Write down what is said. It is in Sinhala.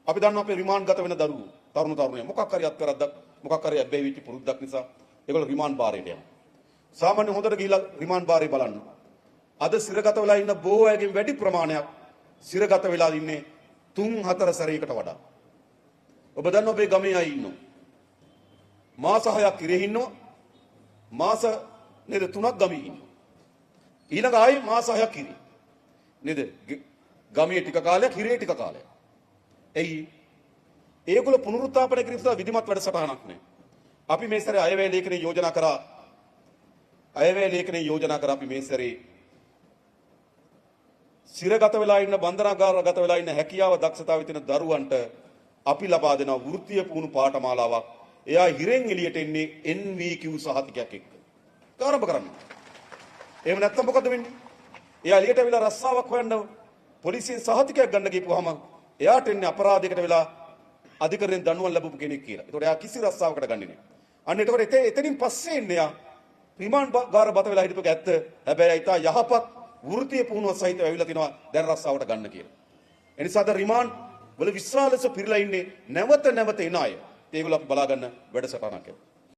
අපි දන්නවා අපේ රිමාන්ඩ් ගත වෙන දරුවෝ තරුණ තරුණියෝ මොකක් හරි අත්කරද්දක් මොකක් හරි අබ්බැහි වෙච්ච පුරුද්දක් නිසා ඒගොල්ලෝ රිමාන්ඩ් බාරයට යනවා. සාමාන්‍ය හොඳට ගිහිලා රිමාන්ඩ් බාරේ බලන්න. අද සිරගත වෙලා ඉන්න බොහෝ අයගෙන් වැඩි ප්‍රමාණයක් සිරගත වෙලා ඉන්නේ 3-4 සැරයකට වඩා. ඔබ දන්නවා ඔබේ ගමේ අය ඉන්නවා. මාස 6ක් ඉරේ ඉන්නවා. මාස නේද 3ක් ගමේ ඉන්නවා. ඊළඟ ආයි මාස 6ක් ඉරේ. නේද? ගමේ ටික කාලයක් හිරේ ටික කාලයක්. එයි ඒගොල්ලෝ පුනරුත්ථාපනය කිරීම විධිමත් වැඩසටහනක් නෑ. අපි මේ සැරේ අයවැය ලේඛනයේ යෝජනා කරා. අයවැය ලේඛනයේ යෝජනා කරා අපි මේ සැරේ සිරගත වෙලා ඉන්න බන්ධනාගාරගත වෙලා ඉන්න හැකියාව දක්ෂතාවය තියෙන දරුවන්ට අපි ලබා දෙන වෘත්තීය පුහුණු පාඨමාලාවක්. එයා හිරෙන් එළියට එන්නේ NVQ සහතිකයක් එක්ක. ආරම්භ කරන්න. එහෙම නැත්නම් මොකද වෙන්නේ? එයා එළියට ඇවිල්ලා රස්සාවක් හොයන්න පොලිසියෙන් සහතිකයක් ගන්න ගිහුවාම එයාට එන්නේ අපරාධයකට වෙලා අධිකරණයෙන් දඬුවම් ලැබපු කෙනෙක් කියලා. ඒතකොට එයා කිසි රස්සාවකට ගන්නේ නැහැ. අන්න ඒතකොට එතනින් පස්සේ එන්නේ එයා රිමාන්ඩ් ගාර බත වෙලා හිටපු ඇත්ත. හැබැයි ඊට යහපත් වෘත්තීය පුහුණුව සහිතව ඇවිල්ලා තිනවා දැන් රස්සාවට ගන්න කියලා. ඒ නිසා අද රිමාන්ඩ් වල විශ්වාස ලෙස පිරලා ඉන්නේ නැවත නැවත එන අය. ඒගොල්ලෝ අපි බලා ගන්න වැඩසටහනක්.